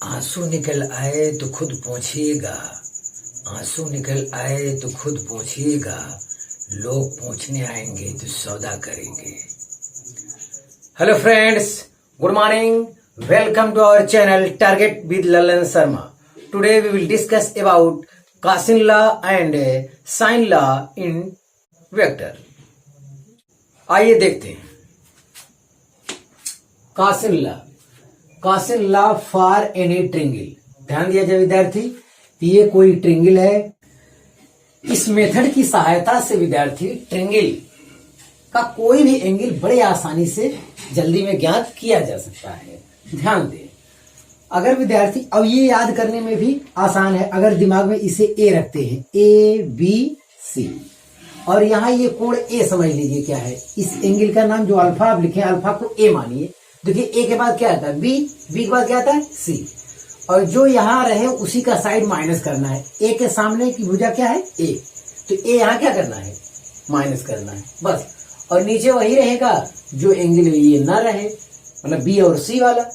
आंसू निकल आए तो खुद पोंछिएगा, आंसू निकल आए तो खुद पोंछिएगा, लोग पोंछने आएंगे तो सौदा करेंगे। Hello friends, good morning, welcome to our channel target with Lalan Sharma. Today we will discuss about Gaussian law and sin law in vector. आइए देखते हैं Gaussian law for any triangle. ध्यान दिया जाए विद्यार्थी, ये कोई ट्रिंगल है। इस मेथड की सहायता से विद्यार्थी ट्रिंगल का कोई भी एंगल बड़े आसानी से जल्दी में ज्ञात किया जा सकता है। ध्यान दें, अगर विद्यार्थी, अब ये याद करने में भी आसान है, अगर दिमाग में इसे ए रखते हैं, ए बी सी, और यहां ये कोण ए समझ लीजिए क्या है। इस एंगल का नाम जो अल्फा आप लिखे, अल्फा को ए मानिए। देखिए ए के बाद क्या आता है बी, बी के बाद क्या आता है सी, और जो यहां रहे उसी का साइड माइनस करना है। ए के सामने की भुजा क्या है ए, तो ए यहां क्या करना है माइनस करना है बस, और नीचे वही रहेगा जो एंगल ये ना रहे, मतलब बी और सी वाला।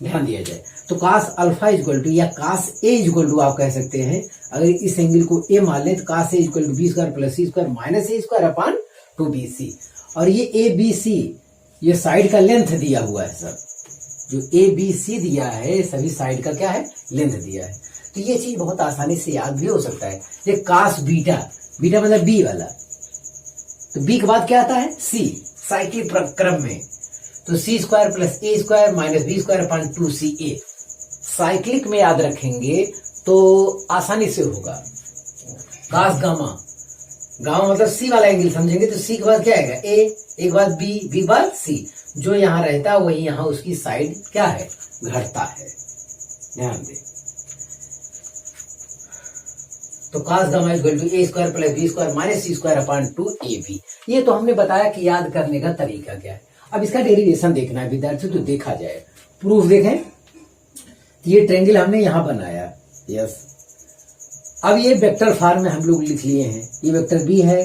ध्यान दिया जाए तो कास अल्फा इक्वल टू या कास ए इक्वल टू आप कह सकते हैं, अगर इस एंगल को ए मान लें तो cos A equal to B square plus C square minus A square upon 2bc। और ये ए बी सी ये साइड का लेंथ दिया हुआ है, सब जो ए बी सी दिया है सभी साइड का क्या है लेंथ दिया है। तो ये चीज बहुत आसानी से याद भी हो सकता है। ये कास बीटा, बीटा मतलब बी वाला, तो बी के बाद क्या आता है सी, साइक्लिक क्रम में, तो C square plus A square minus B square upon 2ca। Cyclic में याद रखेंगे तो आसानी से होगा। कास गामा, गामा मतलब सी वाला एंगल समझेंगे तो सी के बाद क्या आएगा ए, एक बाद बी, बी बाद सी, जो यहां रहता है वही यहां उसकी साइड क्या है घटता है। ध्यान दे, तो cos gamma equal to A square plus B square minus C square upon 2ab। ये तो हमने बताया कि याद करने का तरीका क्या है। अब इसका डेरिवेशन देखना है विद्यार्थी, तो देखा जाए, प्रूफ देखें। ये ट्रायंगल हमने यहां बनाया, यस। अब ये वेक्टर फॉर्म में हम लोग लिख लिए हैं, ये वेक्टर बी है,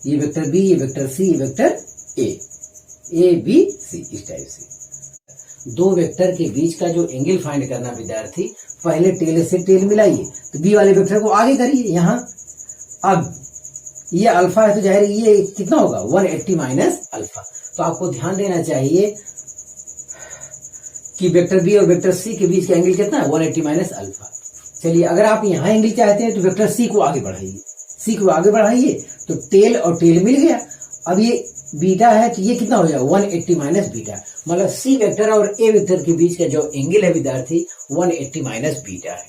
ये वेक्टर बी, ये वेक्टर सी, ये वेक्टर ए बी सी, इस टाइप से। दो वेक्टर के बीच का जो एंगल फाइंड करना विद्यार्थी, पहले टेल से टेल मिलाइए, तो बी वाले वेक्टर को आगे करिए यहां। अब ये अल्फा है तो जाहिर ये कितना होगा 180 माइनस अल्फा। तो आपको ध्यान देना चाहिए कि वेक्टर बी और वेक्टर सी के बीच का एंगल कितना है 180 माइनस अल्फा। चलिए, अगर आप यहां एंगल चाहते हैं तो वेक्टर सी को आगे बढ़ाइए, सी को आगे बढ़ाइए तो टेल और टेल मिल गया। अब ये बीटा है तो ये कितना हो जाएगा 180 माइनस बीटा, मतलब सी वेक्टर और ए वेक्टर के बीच का जो एंगल है विद्यार्थी 180 माइनस बीटा है।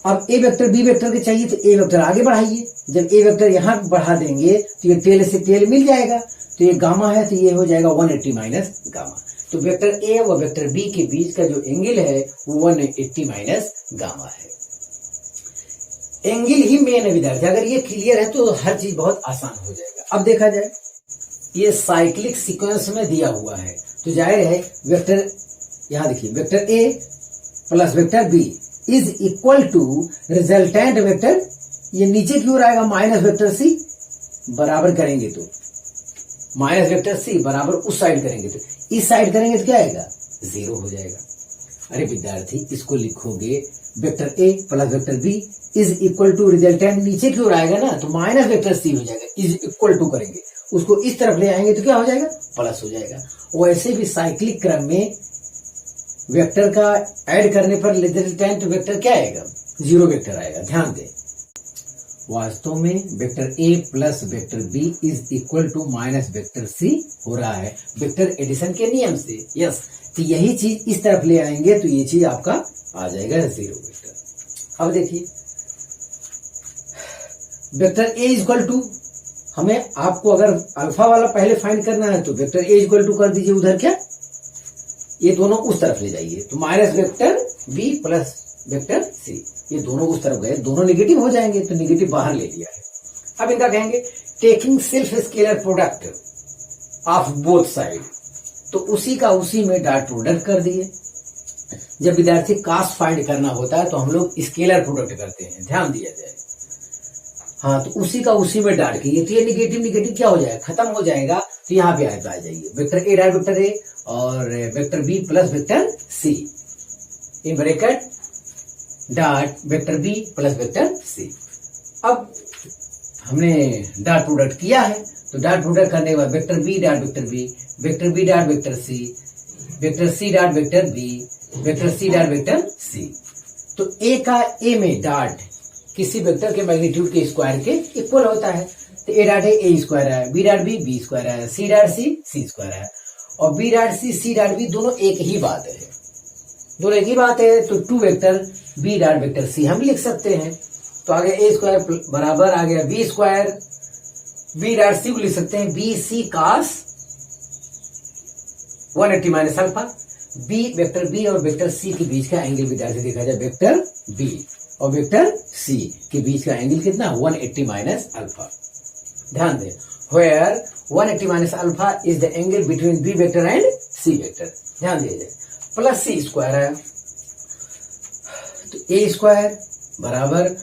अब ए वेक्टर बी वेक्टर के चाहिए तो ए वेक्टर आगे बढ़ाइए, जब ए वेक्टर यहां बढ़ा देंगे तो ये टेल से टेल मिल जाएगा, तो ये गामा है तो ये हो जाएगा 180 माइनस गामा। तो वेक्टर ए व वेक्टर बी के बीच का जो एंगल है वो 180 माइनस गामा है। एंगल ही मेन है विद्यार्थी, अगर ये क्लियर है तो हर चीज बहुत आसान हो जाएगा। अब देखा जाए, ये साइक्लिक सीक्वेंस में दिया हुआ है तो जाहिर है वेक्टर, यहां देखिए, vector A plus vector B is equal to resultant vector, ये नीचे की ओर आएगा माइनस वेक्टर सी, बराबर करेंगे तो माइनस वेक्टर सी बराबर उस साइड करेंगे तो इस साइड करेंगे तो क्या आएगा 0 हो जाएगा। अरे विद्यार्थी, इसको लिखोगे vector A plus vector B is equal to resultant नीचे की ओर आएगा ना, तो माइनस वेक्टर सी हो जाएगा, इज इक्वल टू करेंगे उसको इस तरफ ले आएंगे तो क्या हो जाएगा प्लस हो जाएगा। वैसे भी साइक्लिक क्रम में वेक्टर का ऐड करने पर रिजल्टेंट वेक्टर क्या आएगा 0 वेक्टर आएगा। ध्यान दें, वास्तव में vector A plus vector B is equal to minus vector C हो रहा है वेक्टर एडिशन के नियम से, यस। तो यही चीज इस तरफ ले आएंगे तो ये चीज आपका आ जाएगा 0 वेक्टर। अब देखिए, वेक्टर ए इक्वल टू, हमें आपको अगर अल्फा वाला पहले फाइंड करना है तो वेक्टर ए इक्वल टू कर दीजिए उधर, क्या ये दोनों उस तरफ ले जाइए, तो minus vector B plus vector C, ये दोनों उस तरफ गए, दोनों नेगेटिव हो जाएंगे तो नेगेटिव बाहर ले लिया है। अब इनका कहेंगे taking self scalar product of both side, तो उसी का उसी में डॉट प्रोडक्ट कर दिए। जब विद्यार्थी कास फाइंड करना होता है तो हम लोग स्केलर प्रोडक्ट करते हैं, ध्यान दिया जाए। हाँ, तो उसी का उसी में डाल के ये निगेटिव निगेटिव क्या हो जाएगा, खत्म हो जाएगा। तो यहाँ पे आ जाइए vector A dot vector A और vector B plus vector C, in bracket dot vector B plus vector C. अब हमने डॉट प्रोडक्ट किया है, तो डॉट प्रोडक्ट करने के बाद vector B dot vector B, vector B dot vector C, vector C dot vector B, vector C dot vector C. तो A का ए में डॉट किसी वेक्टर के मैग्नीट्यूड के स्क्वायर के इक्वल होता है, तो ए डॉट ए स्क्वायर है, बी डॉट बी स्क्वायर है, सी डॉट सी स्क्वायर है, और B dot C dot B दोनों एक ही बात है, दोनों एक ही बात है। तो two vector B dot vector C हम लिख सकते हैं। तो आगे ए स्क्वायर बराबर आ गया B square, B dot C को लिख सकते हैं B C cos 180 minus alpha. B vector B और वेक्टर सी के बीच का एंगल विद्यार्थी देखा जाए, वेक्टर बी और वेक्टर सी के बीच का एंगल कितना 180 माइनस अल्फा। ध्यान दें, where 180 minus alpha is the angle between B vector and C vector. ध्यान दीजिए, प्लस सी स्क्वायर है, तो ए स्क्वायर बराबर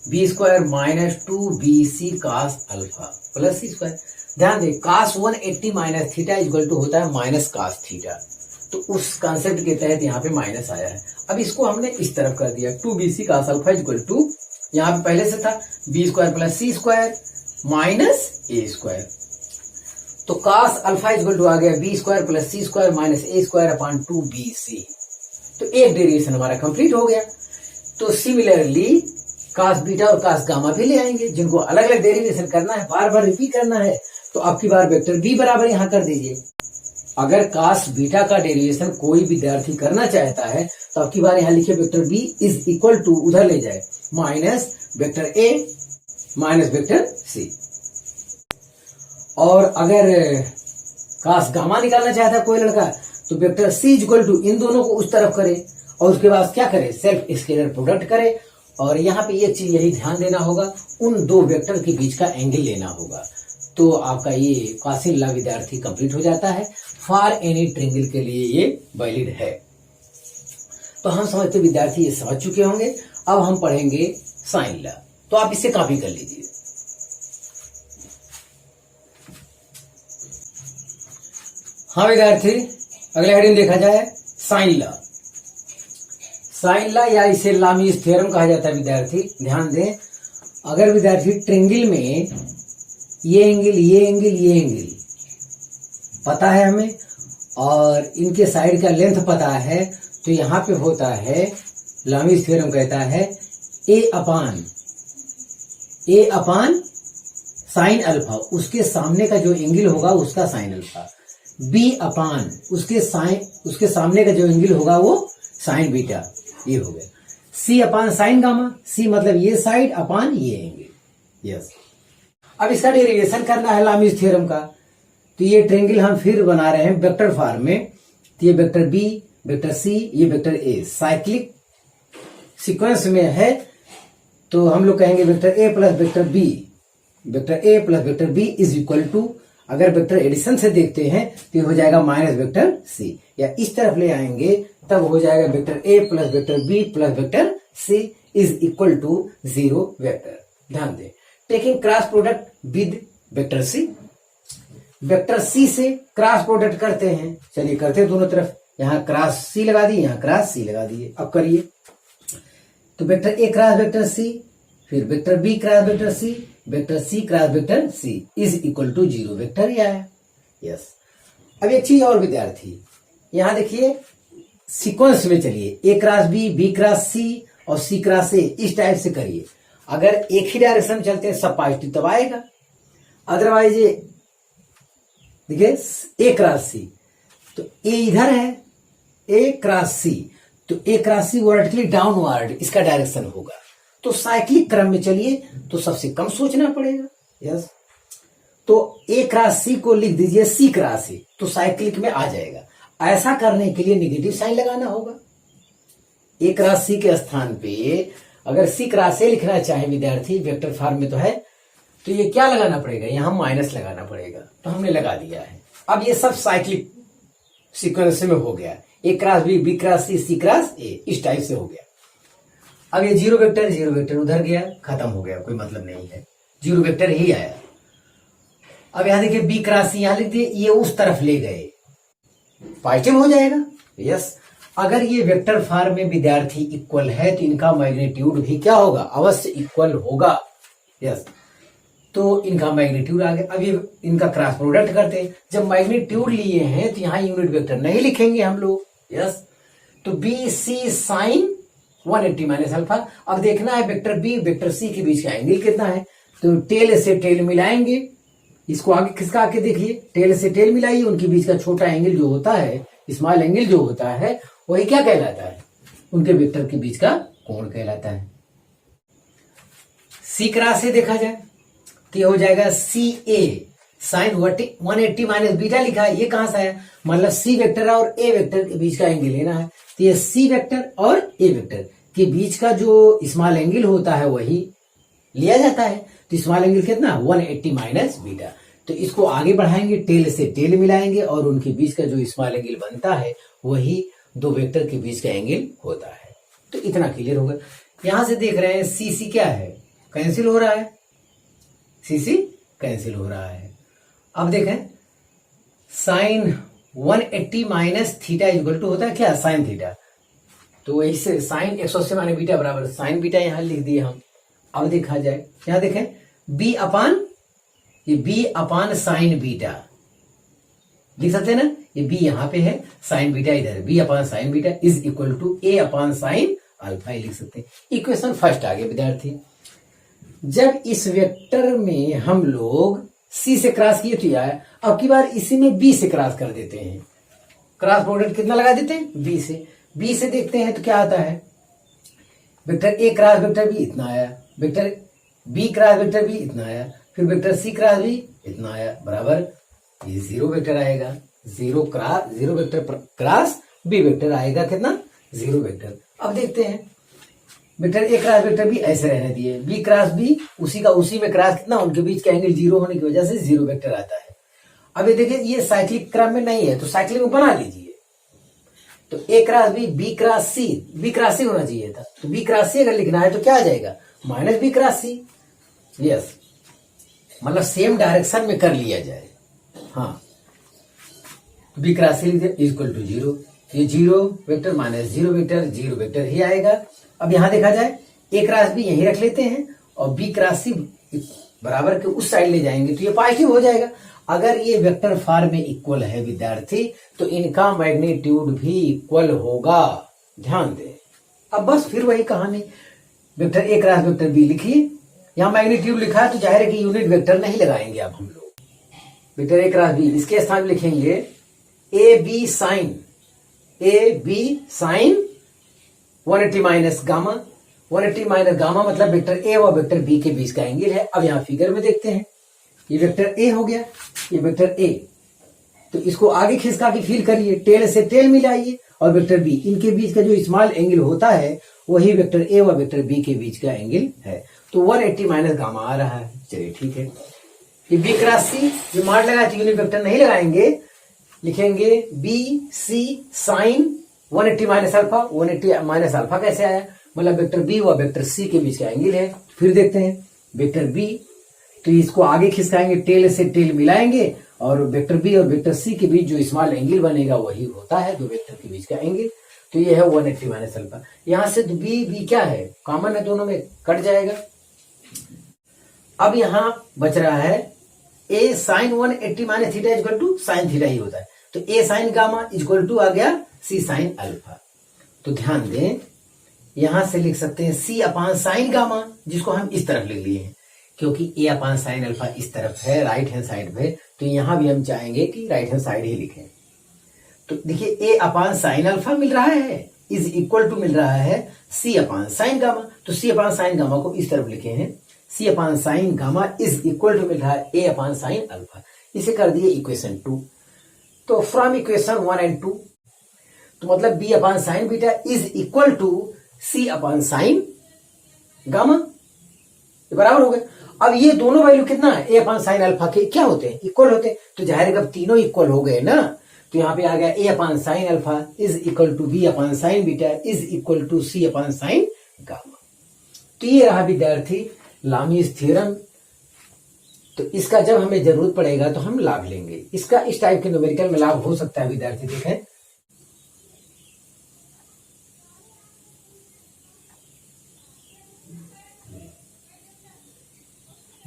B square minus 2bc cos alpha plus C square. ध्यान दें, cos 180 minus theta equal to होता है minus cos theta, तो उस कॉन्सेप्ट के तहत यहाँ पे माइनस आया है। अब इसको हमने इस तरफ कर दिया, 2bc cos alpha equal to, यहाँ पे पहले से था B square plus C square minus A square, तो cos अल्फा इक्वल टू आ गया B square plus C square minus A square upon 2bc। तो एक डेरिवेशन हमारा कंप्लीट हो गया। तो सिमिलरली कास बीटा और कास गामा भी ले आएंगे, जिनको अलग अलग डेरिवेशन करना है, बार बार रिपीट करना है, तो आपकी बार वेक्टर बी बराबर यहां कर दीजिए। अगर कास बीटा का डेरिवेशन कोई विद्यार्थी करना चाहता है तो आपकी बार यहां लिखिए vector B is equal to, उधर ले जाए, minus vector A minus vector C. और अगर कास गामा निकालना चाहता है कोई लड़का, तो वेक्टर सी इक्वल टू इन दोनों को उस तरफ करे, और उसके बाद क्या करे, सेल्फ स्केलर प्रोडक्ट करे। और यहाँ पे एक चीज यही ध्यान देना होगा, उन दो वेक्टर के बीच का एंगल लेना होगा। तो आपका ये क्वासिल लॉ विद्यार्थी कंप्लीट हो जाता है। फॉर एनी ट्रायंगल के लिए ये वैलिड है। तो हम समझते विद्यार्थी ये समझ चुके होंगे। अब हम पढ़ेंगे साइन लॉ, तो आप इसे कॉपी कर लीजिए। हाँ विद्यार्थी, अगले हेडिंग देखा जाए साइन लॉ। साइन लॉ या इसे लामीज थ्योरम कहा जाता है विद्यार्थी। ध्यान दें, अगर विद्यार्थी ट्रायंगल में ये एंगल ये एंगल ये एंगल पता है हमें और इनके साइड का लेंथ पता है, तो यहां पे होता है, लामीज थ्योरम कहता है ए अपान साइन अल्फा, उसके सामने का जो एंगल होगा उसका साइन अल्फा, बी अपान उसके सामने का जो एंगल होगा वो साइन बीटा, ये हो गया। सी अपान साइन गामा, सी मतलब ये साइड अपान ये एंगल। यस, अब इसका डेरिवेशन करना है लामीज थ्योरम का। तो ये ट्रायंगल हम फिर बना रहे हैं वेक्टर फॉर्म में। तो ये वेक्टर बी, वेक्टर सी, ये वेक्टर ए साइक्लिक सीक्वेंस में है। तो हम लोग कहेंगे vector A plus vector B, vector A plus vector B is equal to, अगर वेक्टर एडिशन से देखते हैं तो हो जाएगा माइनस वेक्टर सी, या इस तरफ ले आएंगे तब हो जाएगा vector A plus vector B plus vector C is equal to 0 vector. ध्यान दें, taking cross product with vector C, vector C से क्रॉस प्रोडक्ट करते हैं। चलिए करते हैं दोनों तरफ, यहाँ क्रॉस सी लगा दिए, यहाँ क्रॉस सी लगा दिए। अब करिए, तो vector A cross vector C, फिर vector B cross vector C, vector C cross vector C is equal to 0 vector ही आया। यस, अब एक चीज और विद्यार्थी, यहां देखिए सीक्वेंस में चलिए, ए क्रॉस बी क्रॉस सी और सी क्रॉस ए, इस टाइप से करिए। अगर एक ही डायरेक्शन में चलते हैं सब पॉजिटिव तब आएगा, अदरवाइज ये देखिए ए क्रॉस सी, तो ए इधर है, ए क्रॉस सी, तो ए क्रॉस सी वर्टिकली डाउनवर्ड इसका डायरेक्शन होगा। तो साइक्लिक क्रम में चलिए तो सबसे कम सोचना पड़ेगा। यस, तो ए क्रॉस सी को लिख दीजिए सी क्रॉस ए, तो साइक्लिक में आ जाएगा। ऐसा करने के लिए नेगेटिव साइन लगाना होगा। ए क्रॉस सी के स्थान पे अगर सी क्रॉस ए लिखना चाहे विद्यार्थी, वेक्टर फॉर्म में तो है, तो ये क्या लगाना पड़ेगा, यहां माइनस लगाना पड़ेगा। तो हमने लगा दिया है। अब ये सब साइक्लिक सीक्वेंस में हो गया, A cross B cross C cross A, इस टाइप से हो गया। अब ये 0 वेक्टर उधर गया, खत्म हो गया, कोई मतलब नहीं है, 0 वेक्टर ही आया। अब यहां देखिए बी क्रॉस सी, यहां लिख दिए, ये उस तरफ ले गए, पॉजिटिव हो जाएगा। यस, अगर ये वेक्टर फॉर्म में विद्यार्थी इक्वल है तो इनका मैग्नीट्यूड भी क्या होगा, अवश्य इक्वल होगा। यस, तो इनका मैग्नीट्यूड आ गया। अब ये इनका क्रॉस प्रोडक्ट करते हैं। जब मैग्नीट्यूड लिए हैं तो यहाँ यूनिट वेक्टर नहीं लिखेंगे हम लोग। यस, तो B C sine 180 minus alpha. अब देखना है वेक्टर बी वेक्टर सी के बीच का एंगल कितना है, तो टेल से टेल मिलाएंगे। इसको आगे खिसका के देखिए, टेल से टेल मिलाइए, उनके बीच का छोटा एंगल जो होता है, स्मॉल एंगल जो होता है, वही क्या कहलाता है, उनके वेक्टर के बीच का कोण कहलाता है। सी क्रॉस से देखा जाए तो ये हो जाएगा सी ए साइन 180 माइनस बीटा लिखा है, ये कहां से आया, मतलब सी वेक्टर और ए वेक्टर के बीच का एंगल लेना है। तो ये सी वेक्टर और ए वेक्टर के बीच का जो स्मॉल एंगल होता है वही लिया जाता है। तो स्मॉल एंगल कितना, 180 माइनस बीटा। तो इसको आगे बढ़ाएंगे, टेल से टेल मिलाएंगे और उनके बीच का जो स्मॉल एंगल बनता है वही दो वेक्टर के बीच का एंगल होता है। तो इतना क्लियर होगा। यहां से देख रहे हैं सी सी क्या है, कैंसिल हो रहा है, सी सी कैंसिल हो रहा है। अब देखें sine 180 minus theta equal to होता है क्या, साइन थीटा। तो वही से साइन 180 माइनस बीटा बराबर साइन बीटा यहां लिख दिए हम। अब देखा जाए, यहां देखें बी अपान, ये बी अपान साइन बीटा लिख सकते हैं ना, ये बी यहां पे है, साइन बीटा इधर, B upon sine beta is equal to A upon sine alpha लिख सकते हैं। इक्वेशन फर्स्ट आ गया विद्यार्थी। जब इस वेक्टर में हम लोग सी से क्रॉस किए तो आया, अब की बार इसी में बी से क्रॉस कर देते हैं। क्रॉस प्रोडक्ट कितना लगा देते हैं, बी से। बी से देखते हैं तो क्या आता है, vector A cross vector B इतना आया, vector B cross vector B इतना आया, फिर वेक्टर सी क्रॉस बी इतना आया, बराबर ये जीरो वेक्टर आएगा। Zero vector cross B vector आएगा कितना, जीरो वेक्टर। अब देखते हैं vector A cross vector B ऐसे रहने दिए, बी क्रॉस बी उसी का उसी में क्रॉस कितना, उनके बीच का एंगल जीरो होने की वजह से जीरो वेक्टर आता है। अब ये देखिए ये साइक्लिक क्रम में नहीं है तो साइक्लिक में बना लीजिए। तो ए क्रॉस बी, बी क्रॉस सी, बी क्रॉस सी होना चाहिए था, तो बी क्रॉस सी अगर लिखना है तो क्या आ जाएगा, minus B cross C. Yes, मतलब सेम डायरेक्शन में कर लिया जाए। हाँ, B cross C equal to zero, ये zero vector minus zero vector ही आएगा। अब यहां देखा जाए ए क्रॉस बी यहीं रख लेते हैं और बी क्रॉस सी बराबर के उस साइड ले जाएंगे तो ये पॉजिटिव हो जाएगा। अगर ये वेक्टर फॉर्म में इक्वल है विद्यार्थी तो इनका मैग्नीट्यूड भी इक्वल होगा, ध्यान दें। अब बस फिर वही कहानी, vector A cross vector B लिखिए, यहां मैग्नीट्यूड लिखा है तो जाहिर है कि यूनिट वेक्टर नहीं लगाएंगे अब हम लोग। वेक्टर ए क्रॉस बी, इसके स्थान में लिखेंगे A B sine 180 minus gamma. 180 minus gamma मतलब वेक्टर ए और वेक्टर बी के बीच का एंगल है। अब यहां फिगर में देखते हैं, ये वेक्टर ए हो गया, ये वेक्टर ए, तो इसको आगे खिसका के फील करिए, टेल से टेल मिलाइए और वेक्टर बी, इनके बीच का जो स्मॉल एंगल होता है वही वेक्टर ए और वेक्टर बी के बीच का एंगल है। तो 180 माइनस गामा आ रहा है। चलिए ठीक है, ये बी क्रॉस सी जो मार लगा यूनिट वेक्टर नहीं लगाएंगे, लिखेंगे B C sine 180 minus alpha. 180 minus alpha कैसे आया, मतलब वेक्टर बी व वेक्टर सी के बीच का एंगल है। फिर देखते हैं वेक्टर बी, तो इसको आगे खिसकाएंगे, टेल से टेल मिलाएंगे और वेक्टर बी और वेक्टर सी के बीच जो स्मॉल एंगल बनेगा वही होता है दो वेक्टर के बीच का एंगल। तो ये है 180 माइनस अल्फा। यहां से बी क्या है, कॉमन है, दोनों में कट जाएगा। अब यहां बच रहा है A sine 180 minus theta equal to sine theta ही होता है, तो A sine gamma equal to आ गया सी साइन अल्फा। तो ध्यान दें, यहां से लिख सकते हैं सी अपान साइन गामा, जिसको हम इस तरफ लिख लिए हैं क्योंकि ए अपान साइन अल्फा इस तरफ है राइट हैंड साइड पे, तो यहां भी हम चाहेंगे कि राइट हैंड साइड ही लिखें। तो देखिए ए अपान साइन अल्फा मिल रहा है इज इक्वल टू मिल रहा है सी अपान साइन गामा, तो सी अपान साइन गामा को इस तरफ लिखे हैं, C upon sine gamma is equal to मिल रहा है ए अपान साइन अल्फा। इसे कर दिए इक्वेशन 2। तो फ्रॉम इक्वेशन 1 एंड 2, तो मतलब B upon sine beta is equal to C upon sine gamma, बराबर हो गए। अब ये दोनों वैल्यू कितना है, ए अपान साइन अल्फा के क्या होते हैं, इक्वल होते हैं, तो जाहिर है तीनों इक्वल हो गए ना, तो यहां पे आ गया A upon sine alpha is equal to B upon sine beta is equal to C upon sine gamma. तो ये रहा विद्यार्थी लामीज थ्योरम। तो इसका जब हमें जरूरत पड़ेगा तो हम लाभ लेंगे। इसका इस टाइप के न्यूमेरिकल में लाभ हो सकता है विद्यार्थी। देखें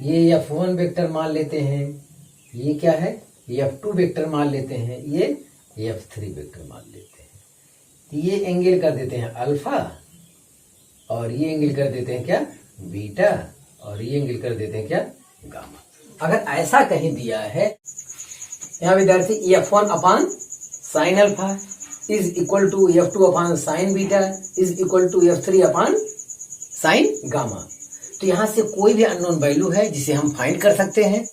ये F1 वेक्टर मान लेते हैं, ये क्या है F2 वेक्टर मान लेते हैं, ये F3 वेक्टर मान लेते हैं। तो ये एंगल कर देते हैं अल्फा और ये एंगल कर देते हैं क्या बीटा और ये एंगल कर देते हैं क्या गामा। अगर ऐसा कहीं दिया है यहाँ विद्यार्थी F1 upon sine alpha is equal to F2 upon sine beta is equal to F3 upon sine gamma, तो यहां से कोई भी अननोन वैल्यू है जिसे हम फाइंड कर सकते हैं,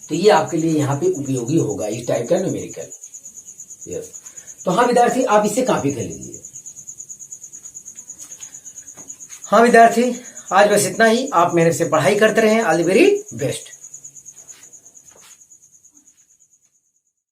तो ये आपके लिए यहाँ पे उपयोगी होगा इस टाइप का न्यूमेरिकल। यस, तो हाँ विद्यार्थी आप इसे कॉपी कर लीजिए। हाँ विद्यार्थी आज बस इतना ही, आप मेरे से पढ़ाई करते रहें। All the very best.